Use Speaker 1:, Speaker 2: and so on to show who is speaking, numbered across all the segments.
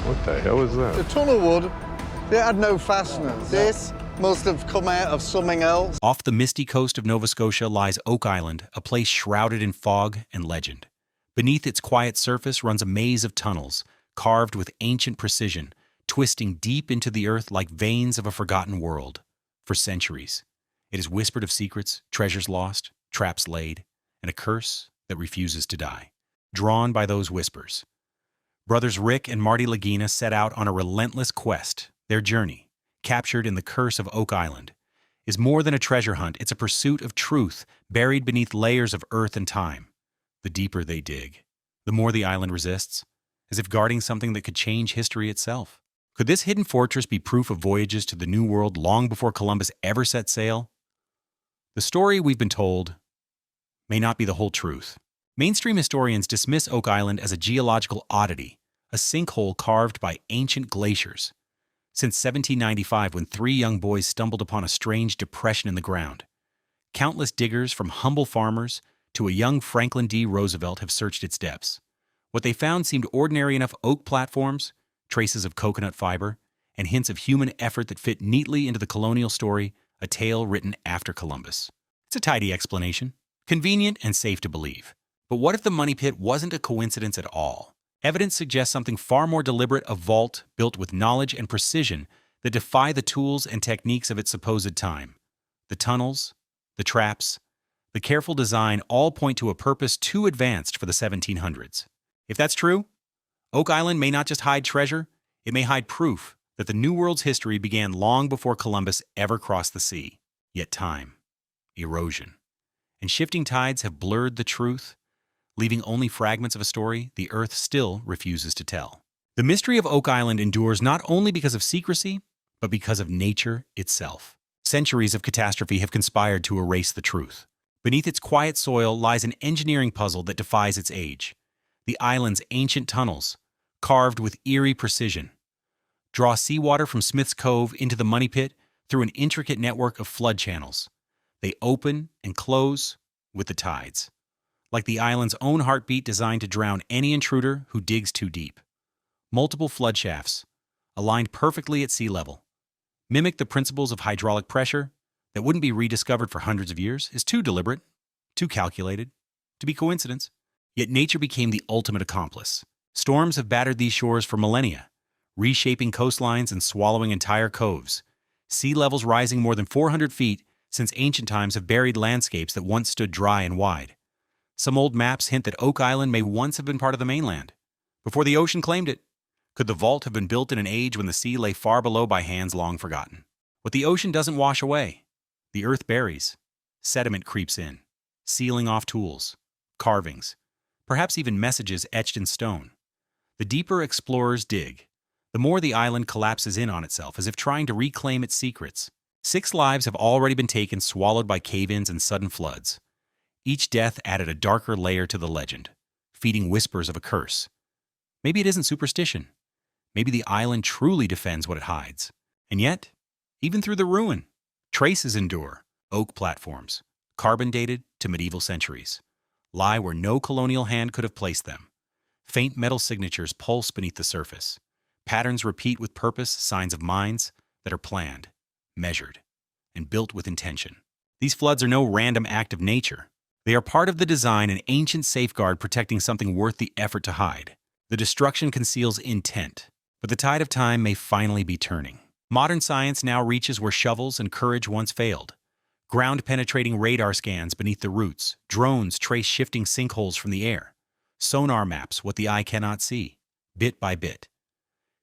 Speaker 1: What the hell is
Speaker 2: The
Speaker 1: that?
Speaker 2: ton of wood, it had no fasteners. This must have come out of something else.
Speaker 3: Off the misty coast of Nova Scotia lies Oak Island, a place shrouded in fog and legend. Beneath its quiet surface runs a maze of tunnels, carved with ancient precision, twisting deep into the earth like veins of a forgotten world. For centuries, it is whispered of secrets, treasures lost, traps laid, and a curse that refuses to die. Drawn by those whispers, brothers Rick and Marty Lagina set out on a relentless quest. Their journey, captured in the curse of Oak Island, is more than a treasure hunt. It's a pursuit of truth buried beneath layers of earth and time. The deeper they dig, the more the island resists, as if guarding something that could change history itself. Could this hidden fortress be proof of voyages to the New World long before Columbus ever set sail? The story we've been told may not be the whole truth. Mainstream historians dismiss Oak Island as a geological oddity, a sinkhole carved by ancient glaciers. Since 1795, when three young boys stumbled upon a strange depression in the ground, countless diggers, from humble farmers to a young Franklin D. Roosevelt, have searched its depths. What they found seemed ordinary enough: oak platforms, traces of coconut fiber, and hints of human effort that fit neatly into the colonial story, a tale written after Columbus. It's a tidy explanation, convenient and safe to believe. But what if the money pit wasn't a coincidence at all? Evidence suggests something far more deliberate: a vault built with knowledge and precision that defy the tools and techniques of its supposed time. The tunnels, the traps, the careful design all point to a purpose too advanced for the 1700s. If that's true, Oak Island may not just hide treasure, it may hide proof that the New World's history began long before Columbus ever crossed the sea. Yet time, erosion, and shifting tides have blurred the truth, leaving only fragments of a story the Earth still refuses to tell. The mystery of Oak Island endures not only because of secrecy, but because of nature itself. Centuries of catastrophe have conspired to erase the truth. Beneath its quiet soil lies an engineering puzzle that defies its age. The island's ancient tunnels, carved with eerie precision, draw seawater from Smith's Cove into the money pit through an intricate network of flood channels. They open and close with the tides, like the island's own heartbeat designed to drown any intruder who digs too deep. Multiple flood shafts, aligned perfectly at sea level, mimic the principles of hydraulic pressure that wouldn't be rediscovered for hundreds of years. Is too deliberate, too calculated, to be coincidence. Yet nature became the ultimate accomplice. Storms have battered these shores for millennia, reshaping coastlines and swallowing entire coves. Sea levels rising more than 400 feet since ancient times have buried landscapes that once stood dry and wide. Some old maps hint that Oak Island may once have been part of the mainland, before the ocean claimed it. Could the vault have been built in an age when the sea lay far below by hands long forgotten? What the ocean doesn't wash away, the earth buries. Sediment creeps in, sealing off tools, carvings, perhaps even messages etched in stone. The deeper explorers dig, the more the island collapses in on itself, as if trying to reclaim its secrets. 6 lives have already been taken, swallowed by cave-ins and sudden floods. Each death added a darker layer to the legend, feeding whispers of a curse. Maybe it isn't superstition. Maybe the island truly defends what it hides. And yet, even through the ruin, traces endure. Oak platforms, carbon-dated to medieval centuries, lie where no colonial hand could have placed them. Faint metal signatures pulse beneath the surface. Patterns repeat with purpose, signs of minds that are planned, measured, and built with intention. These floods are no random act of nature. They are part of the design, an ancient safeguard protecting something worth the effort to hide. The destruction conceals intent, but the tide of time may finally be turning. Modern science now reaches where shovels and courage once failed. Ground-penetrating radar scans beneath the roots, drones trace shifting sinkholes from the air, sonar maps what the eye cannot see, bit by bit.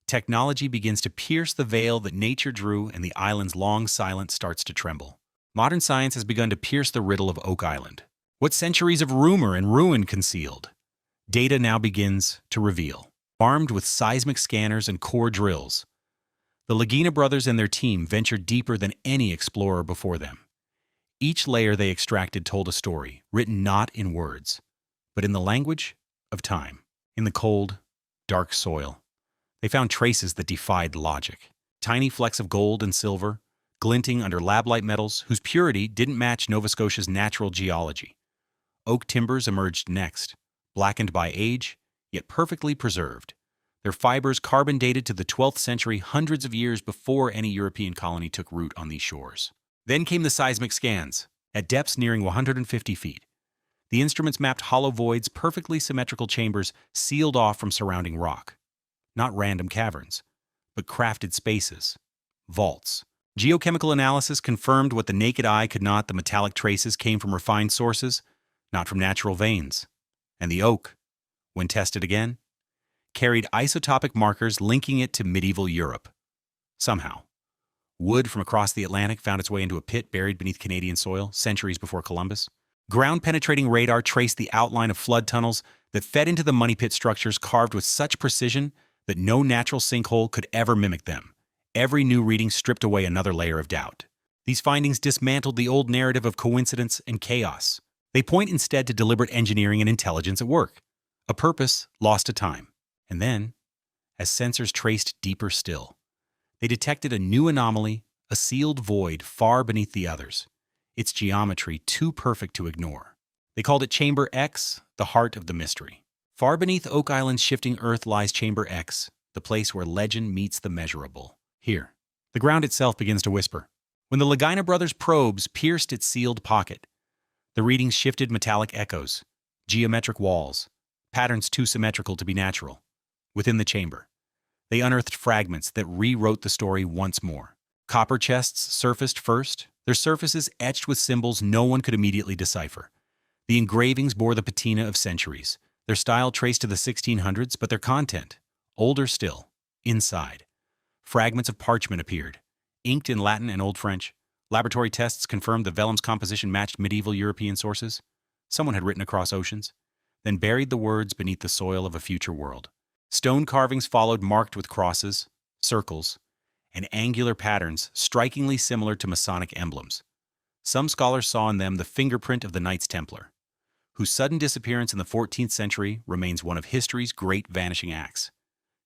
Speaker 3: Technology begins to pierce the veil that nature drew, and the island's long silence starts to tremble. Modern science has begun to pierce the riddle of Oak Island. What centuries of rumor and ruin concealed? Data now begins to reveal. Armed with seismic scanners and core drills, the Lagina brothers and their team ventured deeper than any explorer before them. Each layer they extracted told a story, written not in words, but in the language of time. In the cold, dark soil, they found traces that defied logic. Tiny flecks of gold and silver, glinting under lab-light metals whose purity didn't match Nova Scotia's natural geology. Oak timbers emerged next, blackened by age, yet perfectly preserved. their fibers carbon dated to the 12th century, hundreds of years before any European colony took root on these shores. Then came the seismic scans, at depths nearing 150 feet. The instruments mapped hollow voids, perfectly symmetrical chambers sealed off from surrounding rock. Not random caverns, but crafted spaces, vaults. Geochemical analysis confirmed what the naked eye could not. The metallic traces came from refined sources, not from natural veins. And the oak, when tested again, carried isotopic markers linking it to medieval Europe. Somehow, wood from across the Atlantic found its way into a pit buried beneath Canadian soil centuries before Columbus. Ground-penetrating radar traced the outline of flood tunnels that fed into the money pit structures, carved with such precision that no natural sinkhole could ever mimic them. Every new reading stripped away another layer of doubt. These findings dismantled the old narrative of coincidence and chaos. They point instead to deliberate engineering and intelligence at work, a purpose lost to time. And then, as sensors traced deeper still, they detected a new anomaly, a sealed void far beneath the others, its geometry too perfect to ignore. They called it Chamber X, the heart of the mystery. Far beneath Oak Island's shifting earth lies Chamber X, the place where legend meets the measurable. Here, the ground itself begins to whisper. When the Lagina brothers' probes pierced its sealed pocket, the readings shifted metallic echoes, geometric walls, patterns too symmetrical to be natural. Within the chamber, they unearthed fragments that rewrote the story once more. Copper chests surfaced first, their surfaces etched with symbols no one could immediately decipher. The engravings bore the patina of centuries, their style traced to the 1600s, but their content, older still, inside. Fragments of parchment appeared, inked in Latin and Old French. Laboratory tests confirmed the vellum's composition matched medieval European sources. Someone had written across oceans, then buried the words beneath the soil of a future world. Stone carvings followed, marked with crosses, circles, and angular patterns strikingly similar to Masonic emblems. Some scholars saw in them the fingerprint of the Knights Templar, whose sudden disappearance in the 14th century remains one of history's great vanishing acts.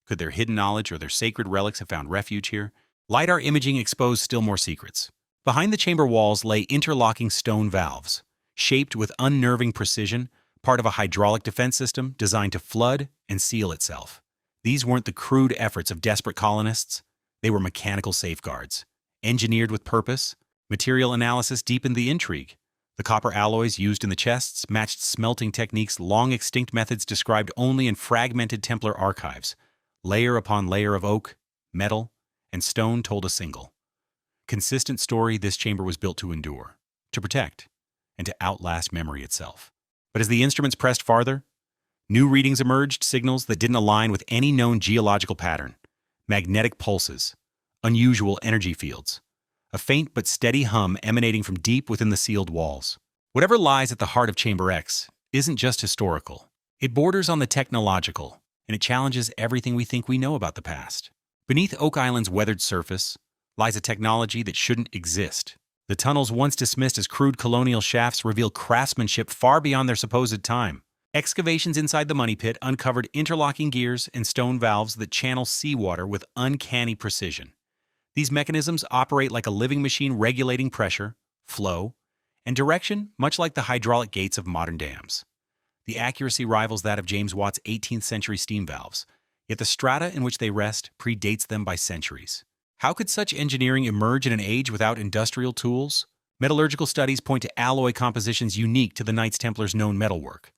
Speaker 3: Could their hidden knowledge or their sacred relics have found refuge here? LiDAR imaging exposed still more secrets. Behind the chamber walls lay interlocking stone valves, shaped with unnerving precision, part of a hydraulic defense system designed to flood and seal itself. These weren't the crude efforts of desperate colonists. They were mechanical safeguards, engineered with purpose. Material analysis deepened the intrigue. The copper alloys used in the chests matched smelting techniques, long extinct methods described only in fragmented Templar archives. Layer upon layer of oak, metal, and stone told a single, consistent story. This chamber was built to endure, to protect, and to outlast memory itself. But as the instruments pressed farther, new readings emerged, signals that didn't align with any known geological pattern. Magnetic pulses, unusual energy fields, a faint but steady hum emanating from deep within the sealed walls. Whatever lies at the heart of Chamber X isn't just historical. It borders on the technological, and it challenges everything we think we know about the past. Beneath Oak Island's weathered surface lies a technology that shouldn't exist. The tunnels, once dismissed as crude colonial shafts, reveal craftsmanship far beyond their supposed time. Excavations inside the money pit uncovered interlocking gears and stone valves that channel seawater with uncanny precision. These mechanisms operate like a living machine, regulating pressure, flow, and direction, much like the hydraulic gates of modern dams. The accuracy rivals that of James Watt's 18th century steam valves, yet the strata in which they rest predates them by centuries. How could such engineering emerge in an age without industrial tools? Metallurgical studies point to alloy compositions unique to the Knights Templars' known metalwork.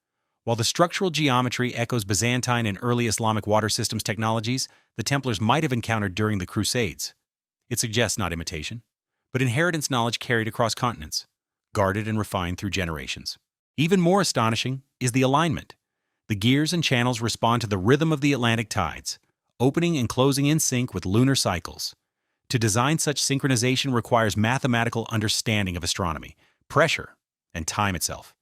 Speaker 3: While the structural geometry echoes Byzantine and early Islamic water systems technologies the Templars might have encountered during the Crusades, it suggests not imitation, but inheritance knowledge carried across continents, guarded and refined through generations. Even more astonishing is the alignment. The gears and channels respond to the rhythm of the Atlantic tides, opening and closing in sync with lunar cycles. To design such synchronization requires mathematical understanding of astronomy, pressure, and time itself.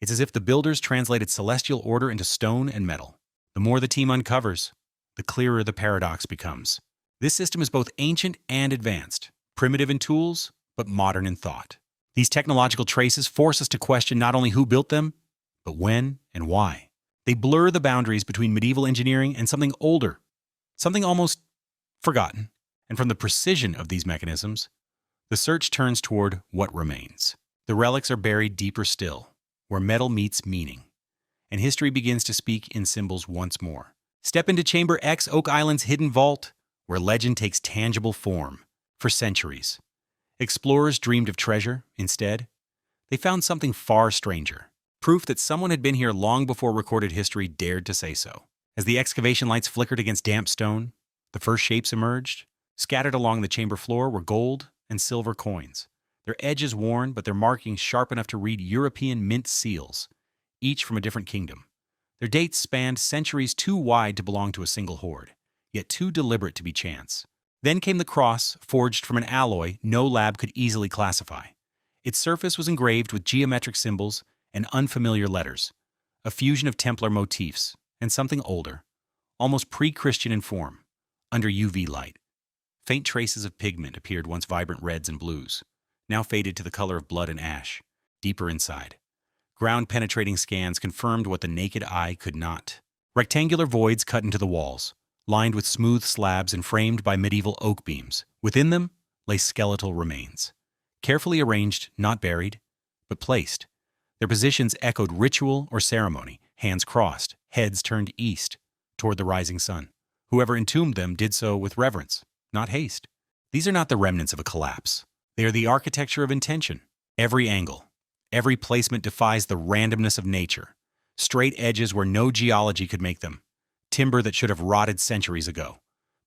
Speaker 3: It's as if the builders translated celestial order into stone and metal. The more the team uncovers, the clearer the paradox becomes. This system is both ancient and advanced, primitive in tools, but modern in thought. These technological traces force us to question not only who built them, but when and why. They blur the boundaries between medieval engineering and something older, something almost forgotten. And from the precision of these mechanisms, the search turns toward what remains. The relics are buried deeper still, where metal meets meaning, and history begins to speak in symbols once more. Step into Chamber X, Oak Island's hidden vault, where legend takes tangible form. For centuries, explorers dreamed of treasure. Instead, they found something far stranger. Proof that someone had been here long before recorded history dared to say so. As the excavation lights flickered against damp stone, the first shapes emerged. Scattered along the chamber floor were gold and silver coins, their edges worn but their markings sharp enough to read European mint seals, each from a different kingdom. Their dates spanned centuries too wide to belong to a single hoard, yet too deliberate to be chance. Then came the cross, forged from an alloy no lab could easily classify. Its surface was engraved with geometric symbols and unfamiliar letters, a fusion of Templar motifs and something older, almost pre-Christian in form, under UV light. Faint traces of pigment appeared, once vibrant reds and blues, now faded to the color of blood and ash. Deeper inside, ground-penetrating scans confirmed what the naked eye could not. Rectangular voids cut into the walls, lined with smooth slabs and framed by medieval oak beams. Within them lay skeletal remains, carefully arranged, not buried, but placed. Their positions echoed ritual or ceremony, hands crossed, heads turned east, toward the rising sun. Whoever entombed them did so with reverence, not haste. These are not the remnants of a collapse. They are the architecture of intention. Every angle, every placement defies the randomness of nature. Straight edges where no geology could make them. Timber that should have rotted centuries ago.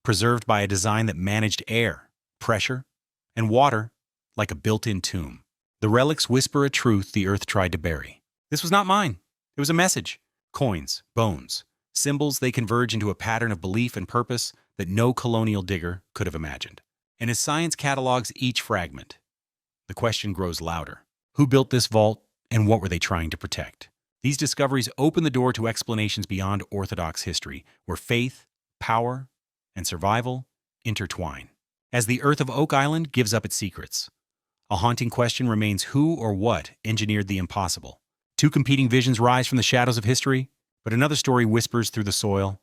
Speaker 3: Preserved by a design that managed air, pressure, and water like a built-in tomb. The relics whisper a truth the earth tried to bury. This was not mine. It was a message. Coins, bones, symbols, they converge into a pattern of belief and purpose that no colonial digger could have imagined. And as science catalogs each fragment, the question grows louder. Who built this vault, and what were they trying to protect? These discoveries open the door to explanations beyond orthodox history, where faith, power, and survival intertwine. As the earth of Oak Island gives up its secrets, a haunting question remains: who or what engineered the impossible? Two competing visions rise from the shadows of history, but another story whispers through the soil.